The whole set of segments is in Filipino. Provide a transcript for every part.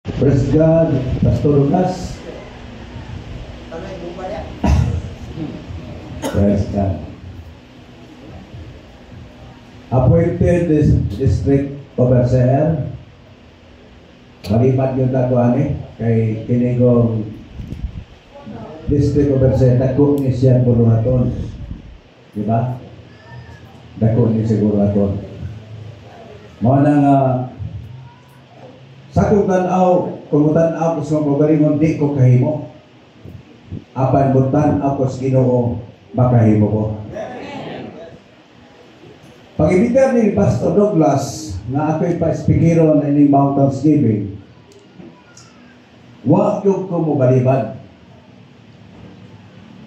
Praise God, Pastor Lucas. Praise God. Appointed district overseer. Malipat yung tatuan kay kinigong district overseer. Dako ni siya Buluhaton. Diba? Dako ni siguro aton. Mga nga sa kung tanaw ko sa magalingon, di ko kahimo. Apan butan ako sa Ginoo, makahimo ko. Pag-ibigan ni Pastor Douglas na ako'y pa-speakeron ng Mount Thanksgiving, wag yung ko mo balibad.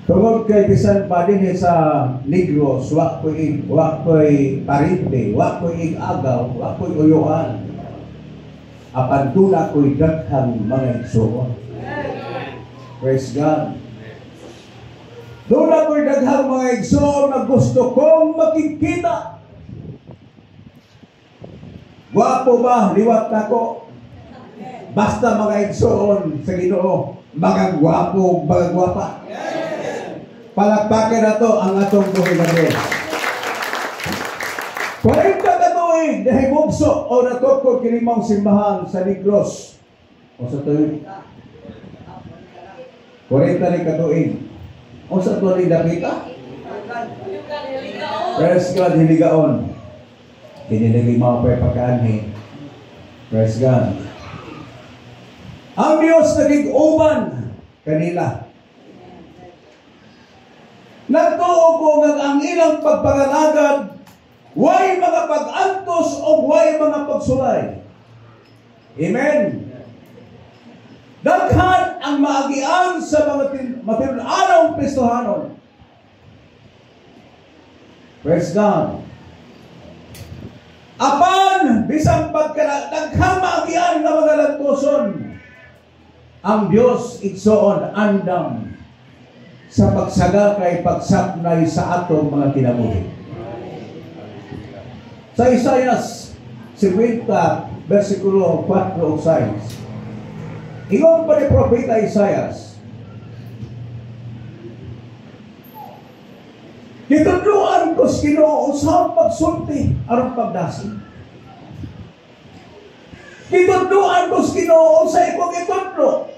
Tungod kay bisan pa din sa Negros, wag ko'y parinte, wag ko'y agaw, wag ko'y uyuan. Apan tula ko'y daghang mga igsoon. Praise God. Tula ko'y daghang mga igsoon na gusto kong makikita. Gwapo ba? Liwat ako. Basta mga igsoon sa Ginoo, mga gwapo, mga gwapa. Palakpakin na to ang atong buhay na Diyos. 40 katuig na himugso o natukod kinimang simbahan sa Negros. O sa tuwid. 40 na katuig. O sa tuwid nakita? Praise God, hiligaon. Kinilagay mga pagkakaan. Praise God. Ang Diyos naging uban kanila. Nagtuo ko ang ilang pagpangalagad, way mga pag-antos o way mga pagsulay. Amen. Daghan ang maagian sa mga matinanong Kristohanon. Praise God. Apan, bisang daghang maagian na mga lantuson, ang Diyos igsoon andam sa pagsaga kay pagsapnay sa atong mga kinabuhi. Sa Isaias 50, versikulo 4 o 6, ingon pa ni Propeta Isaias, kitudluan ko sa Ginoo sa pagsulti aron pagdasi. Kitudluan ko sa Ginoo sa ikong itudlo.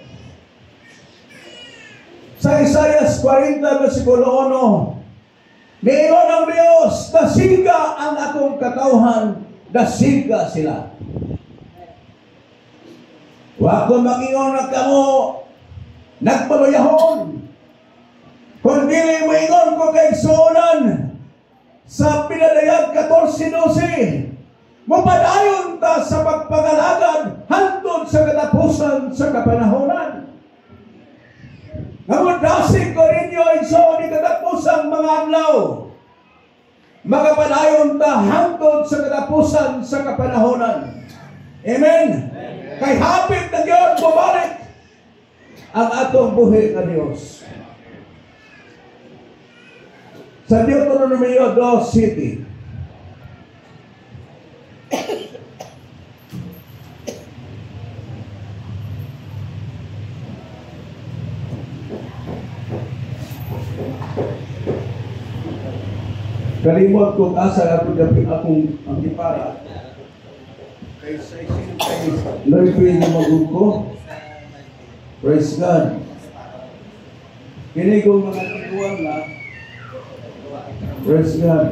Sa Isaias 40, versikulo 1, niingon ang Diyos, dasiga ang akong katawhan, dasiga sila. Wa ko mag-ingon na kamo, nagpaluyahon. Kung dili mo ingon ko kay suunan, sa Pinadayag 14:12, mapadayon ta sa pagpagalagad, hantod sa katapusan sa kapanahonan. Namudasig ko ninyo iso ni katapusang mga adlaw. Magapadayon ta hangtod sa katapusan sa kapanahonan. Amen. Kay hapit na Diyos bumalik ang atong buhi na Diyos. Sa Deuteronomio 2:7, kalimot kong asa ako dapat akong antipara. Kay sa isin kay Lord na magugko. Praise God. Kini kong mga tiguan na. Praise God.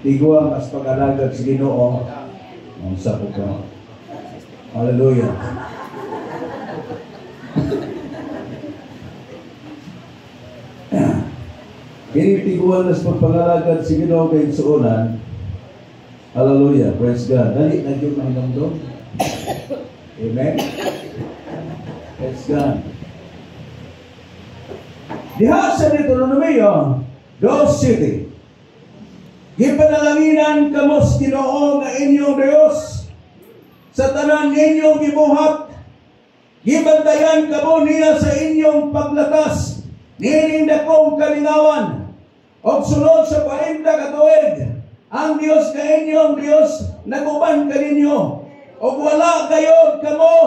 Tiguan mas pag-alagad sa Ginoo. Ang sapo ka. Hallelujah. Kinitiguan na sa pagpangalagad si Ginoo kay suunan. Hallelujah. Praise God. Dali na yung mahinamdom. Amen. Praise God. Diha sa Deuteronomio 2:7, gipanalanginan kamo sa Ginoo nga inyong Dios sa tanan inyong gibuhat. Gibantayan kamo niya sa inyong paglakas. Nining dakong kalingawan. O sunod sa 40 katuig, ang Diyos ka inyong Diyos naguban ka ninyo. O wala gayon kamo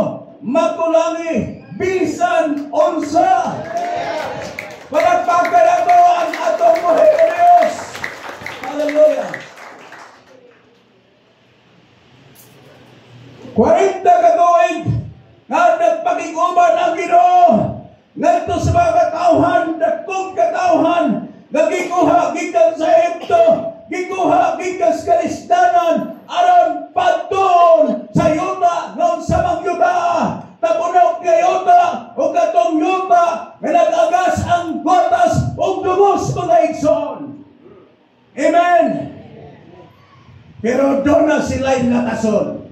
pag-iguban ang Ginoo ngadto sa mga katawhan, dakong katawhan nga gikuha gikan sa Egipto, gikuha gikan sa kalisdanan aron padton sa yuta nga unsa mang yuta, tapunok nga yuta o katong yuta nga nag-agas ang gotas o dugos mga igsoon. Amen. Pero doon na sila'y natason.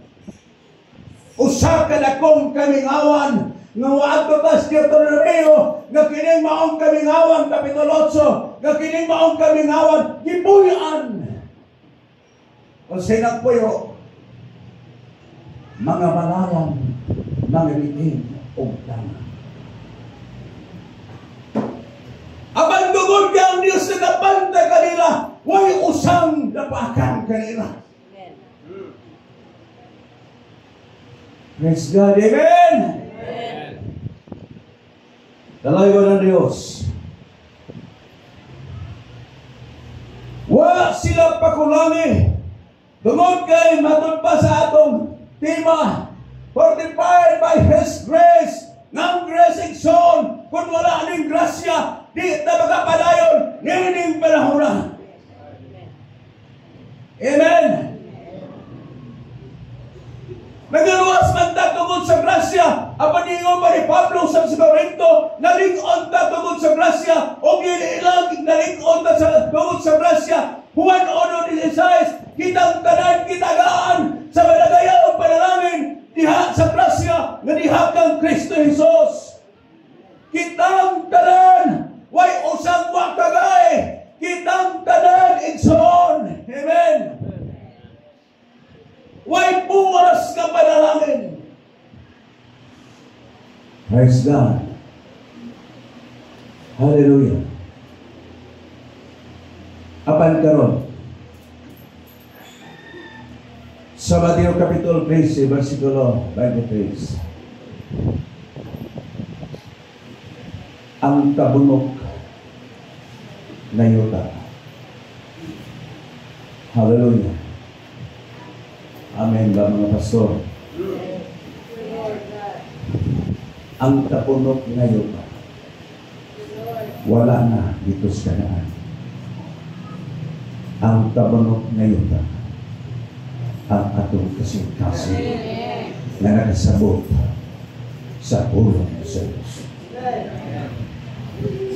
Usa ka na kong kamingawan nga waadto tas Deuteronomio nga kining maong kamingawan kapitulo 8 nga kining maong kamingawan gipuy-an. O sinagpuyo mga malalang mga liting o tama. Apan dugod ka ang Diyos na napanta kanila, way usang napakan kanila. Praise God, amen! Dalayo ng Diyos. Wa sila pakulani. Tungod kay matod pa sa atong tema, fortified by His grace. Nang grace igsoon, kung wala aning grasya, di na magapadayon, nining panahon. Amen! Nagaluwas man ta tungod sa grasya, apan ingon pa ni Pablo sa Corinto, nalig-on ta tungod sa grasya, o ginilang nalig-on ta tungod sa grasya. Juan 1:16, kitang tanan kitagaan sa malagayang panalangin, diha sa grasya, nga diha kang Kristo Jesus. Kitang tanan, way usang wakagay, kitang tanan igsoon. Amen. Way buwas ka panalangin. Praise God. Hallelujah. Apan karon sa Mateo Kapitulo 13, versikulo 23. Ang kabunok na yuta. Hallelujah. Amen ba mga pastor? Ang kapunok na yuta. Wala na dito sa Kanaan. Ang kabunok na yuta. Ang atong kasing-kasing na nakasabot sa pulong sa Diyos.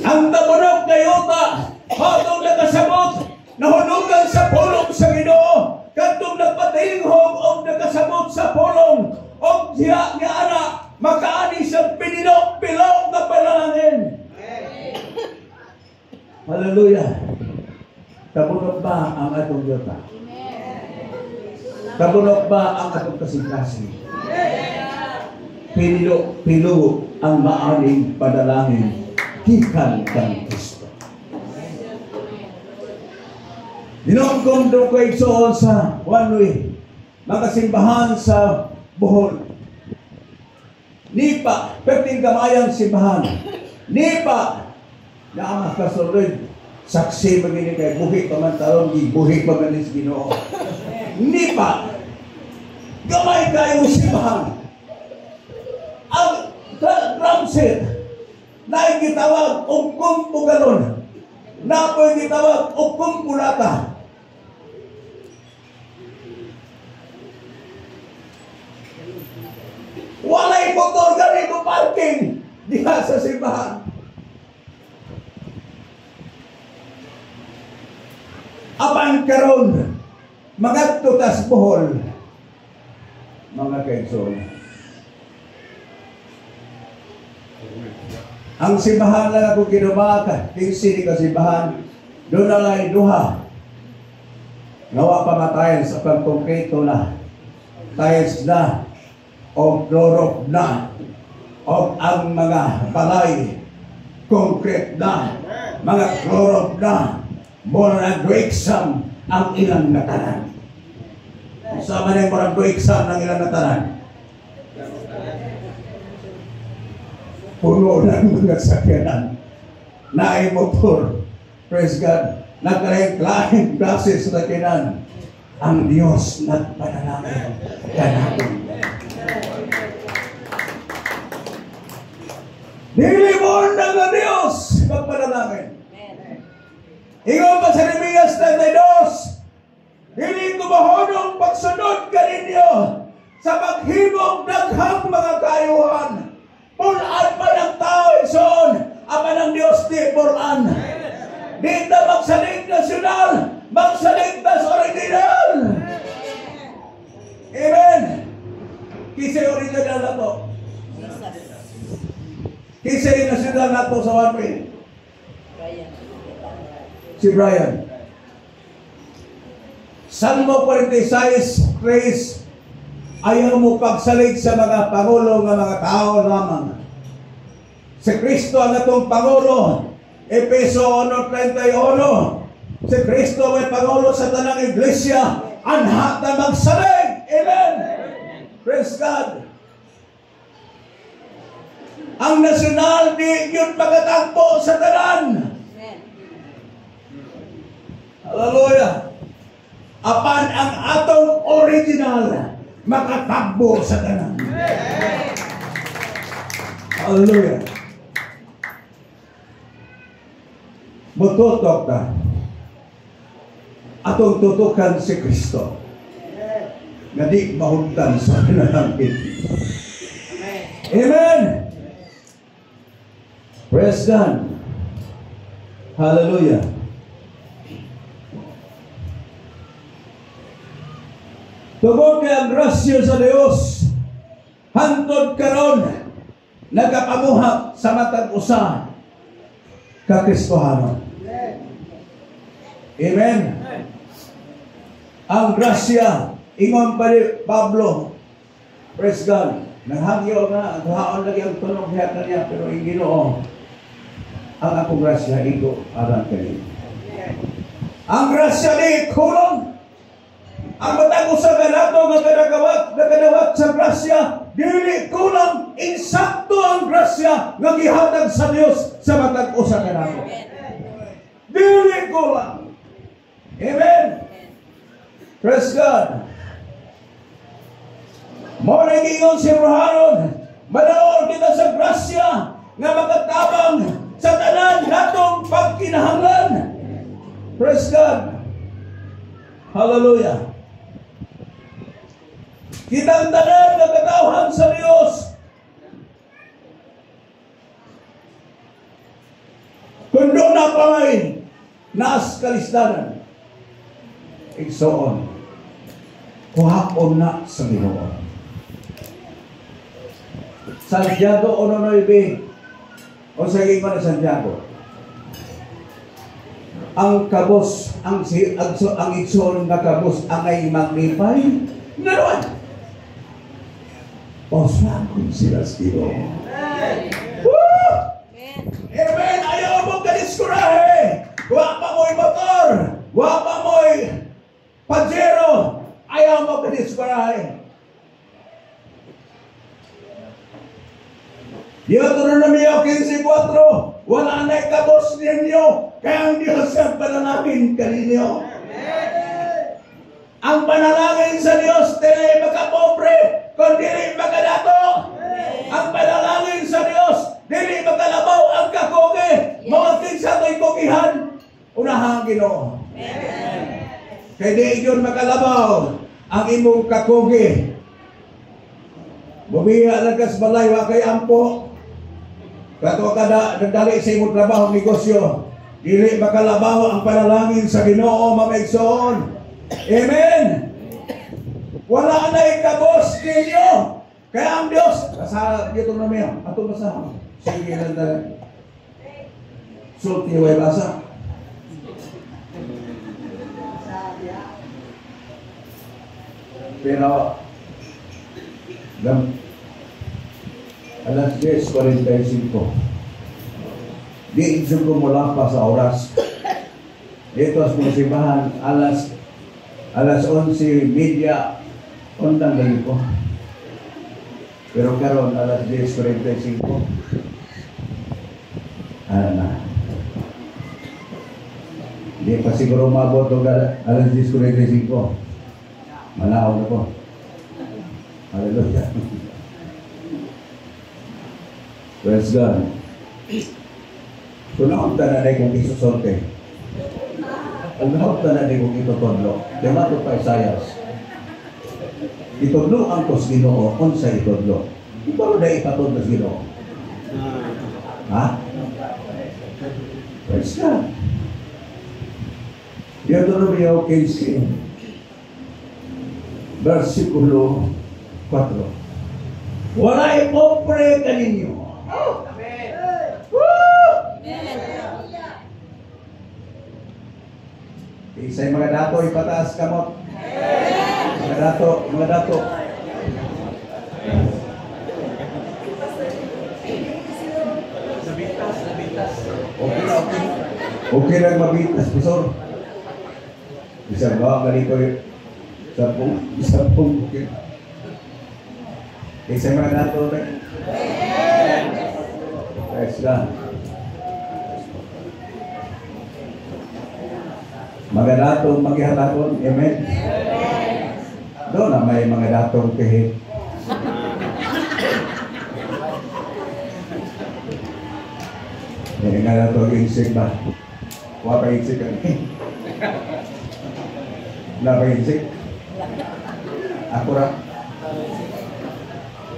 Ang kabunok na yuta atong nakasabot nahunugan sa pulong sa Ginoo. Kadtong nagpatinghog o nakasabot sa pulong o diha nga anak makaani sa pinilok-pilok na panalangin. Hallelujah. Kabunok ba ang atong yuta? Kabunok ba ang atong kasing-kasing? Pilo ang maaning padalangin gikan kang Kristo. Dinongkong doon ko igsoon sa Wanwi, mga simbahan sa Bohol. Nipa, perting kamayang simbahan. Nipa, na ang kasulod, saksi magiging kay buhik pamantalon, buhik pamalis Ginoo. Nipa, gamay kayo simbahan. Ang drum set, na gitawag ugkong pugalon, na po gitawag ugkong pulata. Walay motor ganito parking diha sa simbahan. Apan karon magadto tas Bohol mga kaigsoon. Ang simbahan lang ako kinumaka, tingsi ka simbahan, doon na lang duha. Nawa pamatayan sa pagkonkreto na, tiles na, o florok na, o ang mga balay, concrete na, mga florok na, mura na exam ang ilang natanan. Sama na yung mura exam ng ilang natanan. Puno ng mga sakyanan, naay motor, praise God, nagkalaing klase sa sakyanan, ang Diyos nagpanalangin ka natin. Dili mo na nga Diyos magpanalangin. Ingon pa sa Jeremias 32, dili ko mahunong pagsunod ka ninyo sa paghimong daghang mga kaayuhan. Pulaan pa ng tao ison, ama ng Diyos di pulaan. Di na magsalig nasyonal, magsaligtas original. Amen. Kisay original na to. Kisay nasyonal na to sa one way. Si Brian. Salmo 46, praise, ayaw mo pagsalig sa mga pangulo ng mga tao lamang. Si Kristo ang atong pangulo. Efeso 1:31. Si Kristo may pangulo sa tanang iglesia. Anhat na magsalig. Amen. Praise God. Ang nasyonal di yun pagkatagpo sa tanan. Hallelujah. Apan ang atong original makatagbo sa tanan. Hallelujah. Mututok ka. Atong tutukan si Kristo. Na di mahuntan sa pinalangit. Amen. Praise God. Hallelujah. Tungod kay ang grasya sa Dios hantod karon nagapamuhat sa matag usa ka Kristohano. Amen. Ang grasya ingon pa ni Pablo, praise God, naghagyo na haon lagi ang tunog niya pero ang Ginoo ang akong grasya ito aran kani. Ang grasya ni kulong. Ang matag usa ka nato nga kadawat sa grasya, dili kulang, insakto ang grasya nga gihatag sa Dios sa matag usa ka nato. Dili kulang. Amen. Praise God. Mo na ingon si Roharon, manaor kita sa grasya nga makatabang sa tanan natong pagkinahanglan. Praise God. Hallelujah. Kitang tanan na katawhan sa Diyos. Kung doon na pa may naas kalistanan, igsoon, kuhapon na sa Ginoo. Santiago 1:9 o sa iman na Santiago. Ang kabos, ang igsoon na kabos, ang ay magnify, naroon. Oswakon sila sa Ginoo. Amen. Ayaw mo kadiskurahe. Wa pa mo'y motor. Wa pa mo'y Pajero. Ayaw mo kadiskurahe. Deuteronomio 15:4. Wala na'y kabos ninyo. Kaya ang Diyos ang panalangin kaninyo. Ang panalangin sa Diyos, dili makapobre, kundi dili makadato. Ang panalangin sa Diyos, dili makalabaw ang kakugi. Mga kinsa to'y kugihan, unahang Ginoo. Kaya di yun makalabaw ang imong kakugi. Bumiya lang kas balay, wa kay ampo. Kato kada nagdali sa imong trabaho, negosyo, dili makalabaw ang panalangin sa Ginoo, mamigsoon. Amen. Wala na ikabos ninyo. Kaya ang Diyos, sa dito na may ato basa. Sige lang dali. Sulti way basa. Pero alas 10:45. Di isip ko mula pa sa oras. Ito sa mga simbahan, alas 11:30, undang lagi ko. Pero karon alas 10:45. Ano na. Hindi pa siguro mabot o alas 10:45. Manaw na po. Hallelujah. Praise God. Sunod na na kung isusorte. Sunod na na kung itutudlo. Diba ito pa Isayas? Itudlo ang tos Ginoo kung sa itudlo. Ikaw na ipatudlo sa Ginoo. Ha? Praise God. Deuteronomio 15, versikulo 4. Wala'y pobre kaninyo. Amen. Isa'y mga dato, ipataas kamot. Mga dato, mga dato. Okay na, okay. Okay lang mabitas, Pastor. Isang bawa ganito yun. Isang pong okay. Isa'y mga dato rin. Praise God. Mga datong maghihatapon. Amen. Doon na may mga datong kahit. Hindi nga datong insig ba? Huwag pa insig ka. Wala pa insig. Ako ra.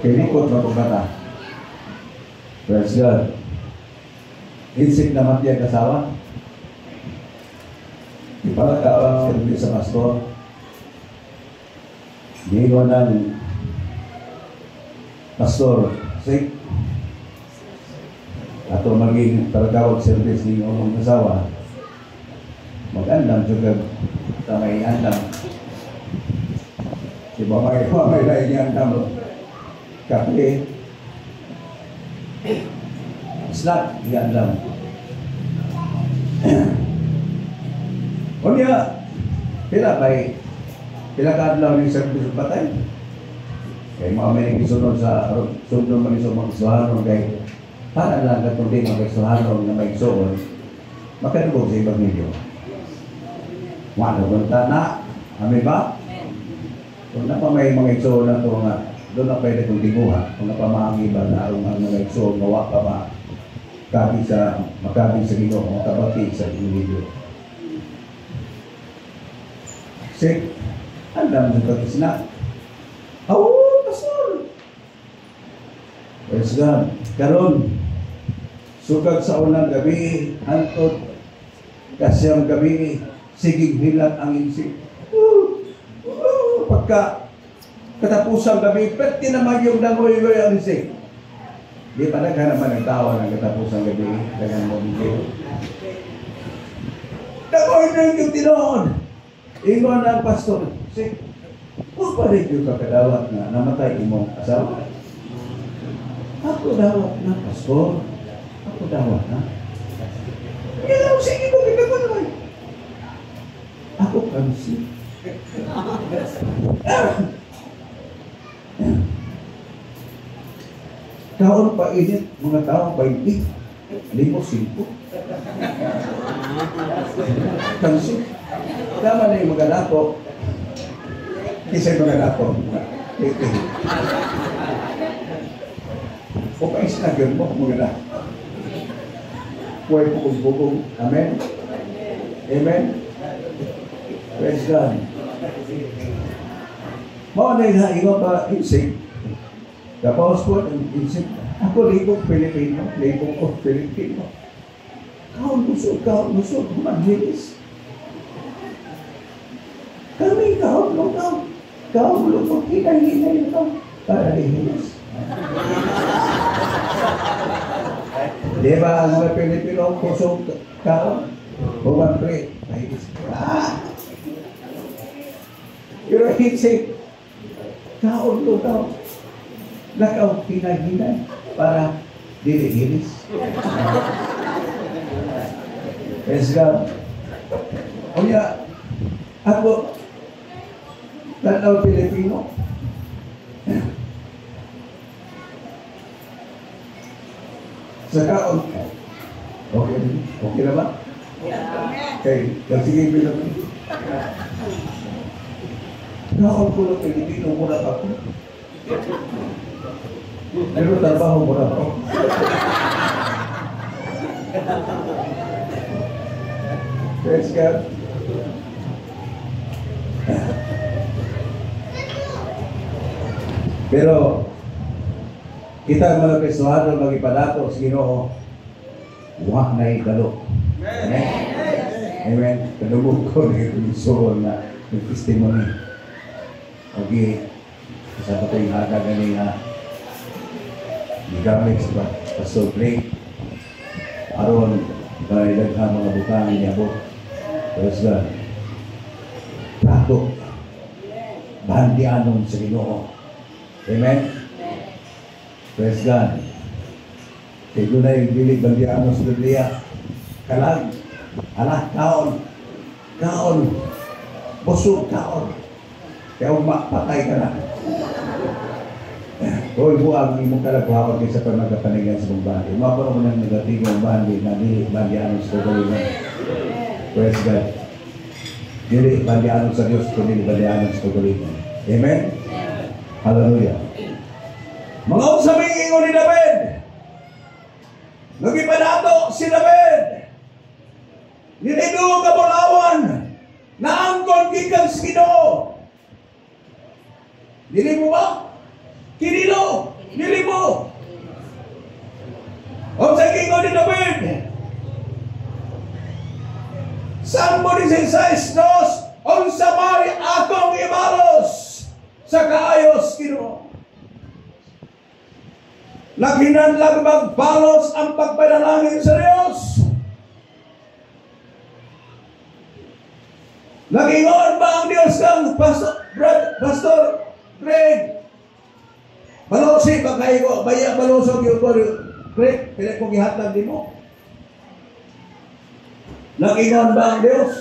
Kinikot na ito bata. Praise God. Insig na matiyang kasawa. Ipagkawang service sa pastor. Gingawa ng pastor sick. Ato maging pagkawag service ng umong kasawa. Mag-andam juga sa may andam. Si Bamay lain niya andam. Kape. Slot, i-andam. O niya, pila ka-adlaw ni service patay. Kaya mga may nagkisunod sa sundong mag-isuhanon kay para lang katong din mag-isuhanon na may isuon, makanubog sa ibang video. Wala bunta na, amin ba? Kung na pa may mga isuon na ito nga, doon na pwede kong tinguha. Kung na pa maangiba na arong ang mga isuon, mawa pa makabi sa Ginoo, makabati sa video. Sik, andam sa kagisna. Pastor! Praise God. Karon, sugag sa unang gabi, hantod, kasyang gabi, sigig hilat ang insig. Pagka katapusang gabi, pwede naman yung dangoy-goy ang insig. Di pa naman ang tawa ng katapusang gabi, kaya mo video. Dangoy na yung tinoon! Ingon ang pastor, say, huwag pa rin yung kakadawat na namatay imong asawa. Ako dawat na, pastor. Ako dawat na. Kaya sige ko, kikaganoy. Ako kansi. Taon pa init, mga taong painit. Limos, 5. Kansi. Tama na yung mga dato. Kisa'y mga dato. O kais na yun mo, mga dato. Huwag bugong-bugong. Amen? Amen? Praise God. Mga na yung iba pa insig. Tapos po, insig. Ako libong Pilipino. Libong ko Pilipino. Kaon lusod, maghilis. Kami kaon lupot, hinay-hinay ito, para lihilis. Di ba ang mga Pilipino kusog kaon? Buwan pre, mahilis. Pero hinsik, kaon lutaw. Lakaw, hinay-hinay, para dilihilis. Praise God. O niya, ako, tanaw Pilipino. Sa kaon. Okay na ba? Okay, sige Pilipino. Kaon ko ng Pilipino muna ako. Pero trabaho muna ako. Praise God. Pero kita mga Kristohano magipadato sa Ginoo, wa na idalo. Amen. Amen. Kadugog ko ni Kristohano na testimony. Okay. Sa patay hada gani nga gigamit sa Pastor Blake aron kay daghang mga butang niya po. Praise God. Trato. Bandianon sa Ginoo. Amen? Praise God. Kaya doon na yung bilig bandianon sa Biblia. Kalag. Anak, kaon. Busog kaon. Kaya patay ka na. Kung buwag imong kalagwakot sa pagmagapanigan sa mong bandi. Mapuro mo ng negatibong bandi na dili bandianon sa Biblia. Praise God. Dili bandianon sa Diyos kung dili bandianon sa Biblia. Amen? Hallelujah. Mga usabing ingon ni David. Nagipanato si David. Ninido ka bulawan na angkon gikan sa Ginoo. Dili mo ba? Kinilo. Dili mo. Sa ingon ni David. Salmo 16:2. Unsa may akong ibalos sa kaayos Ginoo. Naghinanlang magbalos ang pagpanalangin sa Diyos. Nagingon ba ang Diyos kang Pastor Greg? Balosi ba kayo? Baya balusog yung Greg? Pila kong ihatag di mo? Nagingon ba ang Diyos?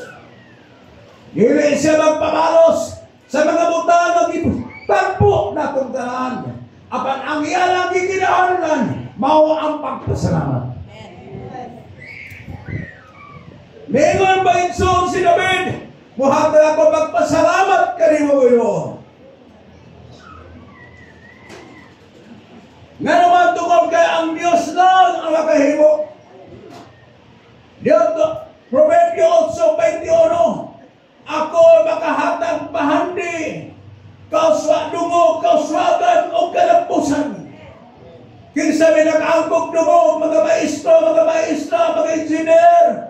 Dili siya magpabalos sa mga butang ng itampo na kong talaan. Apan ang iyalang gikinahanglan mao ang pagpasalamat. Mingon ba insong si David? Muhatag ako magpasalamat kanimo Ginoo. Nga naman tungkol kay ang Diyos lang ang makahimo. Dito, Proverbio 8:21. Ako makahatag pahandi, kauswa dungo, kauswagan o kalapusan. Kinsa may nakaambog dungo, mga maestro, mga engineer.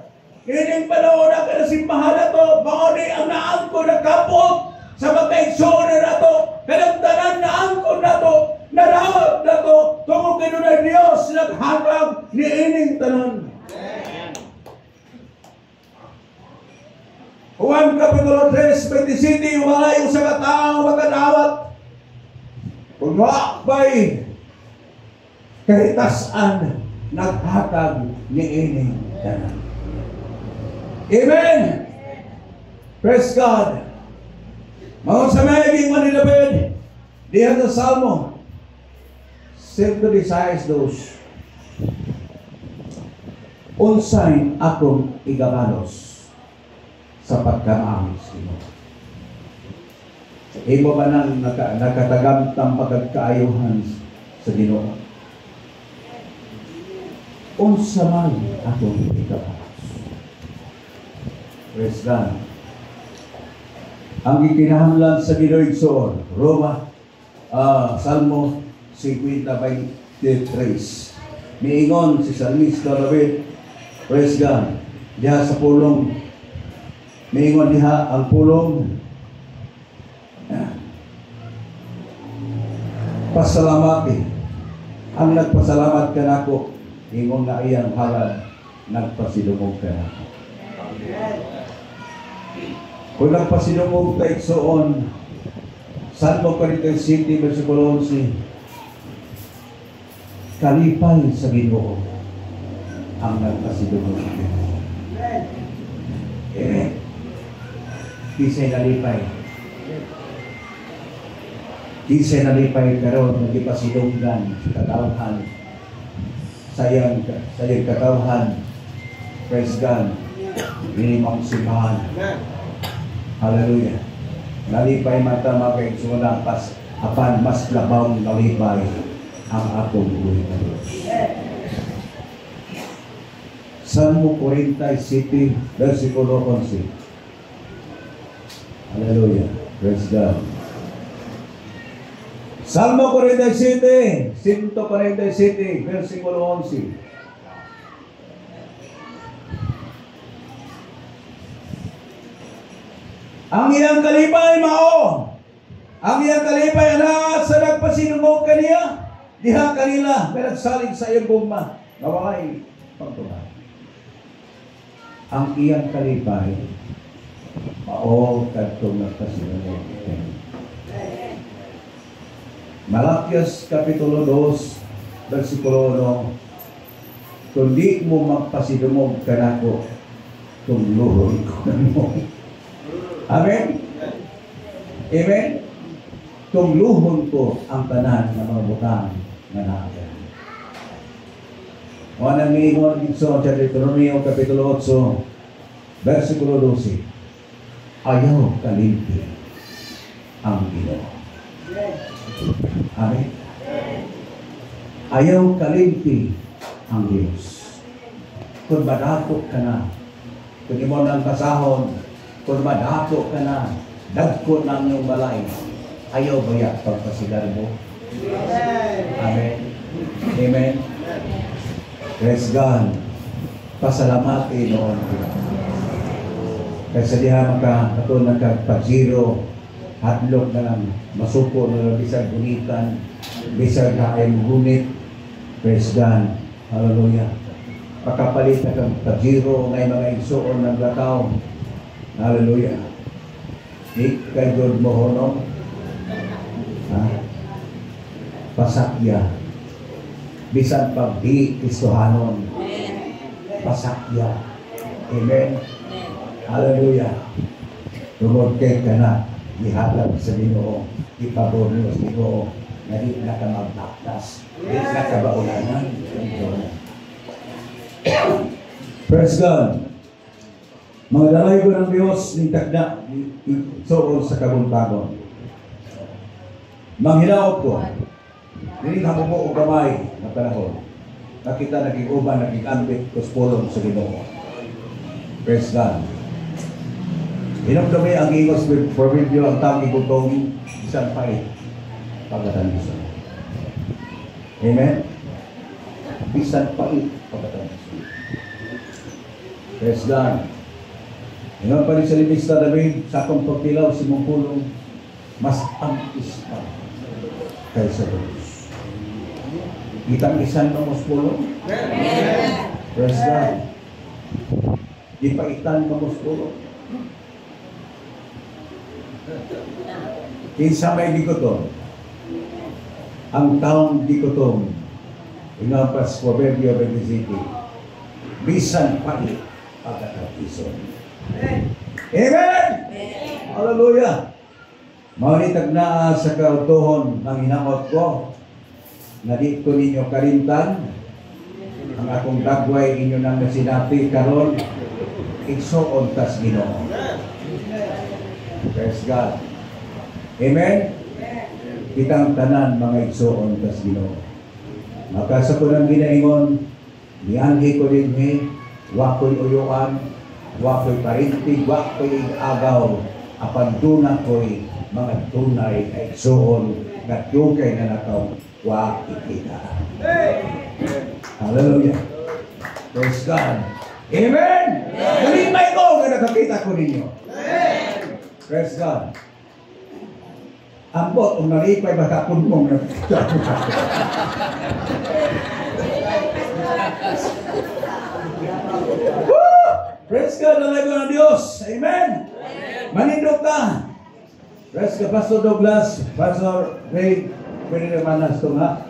Kining panahon na kanasimbahan na to, mauni ang naangko na kapot sa mga igsoner na to, kanagtanan na angko na to, narawag na to, tungkol kayo na Diyos, naghatag ni ining tanan. Juan Kapitulo 3:27, walay sa katao magkadawat. Kung ba'y kahitasan, naghatag ni ining tanan. Amen! Praise God! Mga sa mayaging man ni David, diyan sa Salmo, 116:2, unsay akong igabalos sa pagkamaahos mo. Imo ba nang nakatagamtang pagkaayuhan sa Ginoo? Unsa man akong igabalos. Praise God. Ang ikinahanglan sa Ginoo igsoon, Salmo 50:23. Miingon si Salmista David, praise God, diha sa pulong, miingon diha ang pulong, pasalamati. Ang nagpasalamat ka nako, ingon na iyang halad, nagpasidumog ka nako. Kung nagpasidumog ka igsoon, Salmo 47:11, kalipay sa Ginoo ang nagpasidumog ka. Amen. Kisay nalipay. Kisay nalipay karon nagipasidunggan sa katawhan. Sayang katawhan. Praise God. Minimang simbahan. Hallelujah. Nalipay mata makaigsunan apan mas labaw nalipay ang atong buhay na Diyos. Salmo 47, versikulo 11. Hallelujah. Praise God. Salmo 47, 147, versikulo 11. Ang iyang kalipay mao. Ang iyang kalipay na sa nagpasinungog kaniya. Diha kanila may nagsalig sa iyong gugma. Nawalay pagtunan. Ang iyang kalipay mao kadtong nagpasinungog kaniya. Malakias Kapitulo 2, versikulo 1. Kundi mo magpasinungog kanako, tungluhon ko mo. Amen? Amen? Tungluhon ko ang tanan ng mga butang na natin. O nang miingon dito sa Deuteronomio Kapitulo 8, versikulo 12. Ayaw kalimpi ang Ginoo. Amen? Ayaw kalimpi ang Diyos. Kung madako ka na, kung imo ng kasahon, kung madako ka na, dagko ng iyong balay, ayaw ba yan pagpasigar mo? Amen. Amen. Praise God. Pasalamati noon. Kasi diha makakatunan ka pag-zero, hatlog na lang, masuko na lang, bisag gunitan, bisag kaayang gunit. Praise God. Hallelujah. Pagkapalit na kang pag-zero, may mga igsoon ng lakaw. Hallelujah. Di kay God mo honong. Pasakya. Bisan pag di Kristohanon. Pasakya. Amen. Hallelujah. Tungod kay ka na, ihatag sa Ginoo, ipabor mo sa Ginoo, na di na ka magbaktas, di na ka baulanan. Praise God. Mga dalay ko ng Diyos, nitagda, soon sa kabuntagon. Manghinaot ko, hindi ka mo o gamay na panahon. Nakita naging uban, naging ambit, kuspulong sa Ginoo. Praise God. Inamdami ang ingos with providio ang tangi gutong isang pait pagkatanisan. Amen? Isang pait pagkatanisan. Praise God. Ingat pa rin sa limista David, sa akong pagtilaw si mong pulong, mas ampis pa kaysa Diyos. Itang isan mo mas pulong? Praise God. Di pa itan mo mas pulong? Kinsa may dikotom, ang taong dikotom, inapas Proverbio 27, bisan pait pagkatapison. Amen! Hallelujah! Maunitag na sa kautuhon ng hinamot ko, na dito ninyo karintan, ang akong dagway inyo nang nasinati karon, igsoon tas Ginoo. Praise God. Amen? Kitang tanan mga igsoon tas Ginoo. Makasa ko ng ginaingon, nianghi ko din wako'y uyuan, wako'y parintig, wako'y agaw, apan duna ko'y mga tunay na igsoon na dugay na nakaw, wak ikita. Hallelujah. Praise God. Amen? Galimay ko na nakakita ko ninyo. Praise God. Ambot, kung nalipay, baka punmong na. Praise God, nalago ng Diyos. Amen. Manindot ka. Praise God, Pastor Douglas, Pastor Ray, pwede naman nas ito nga.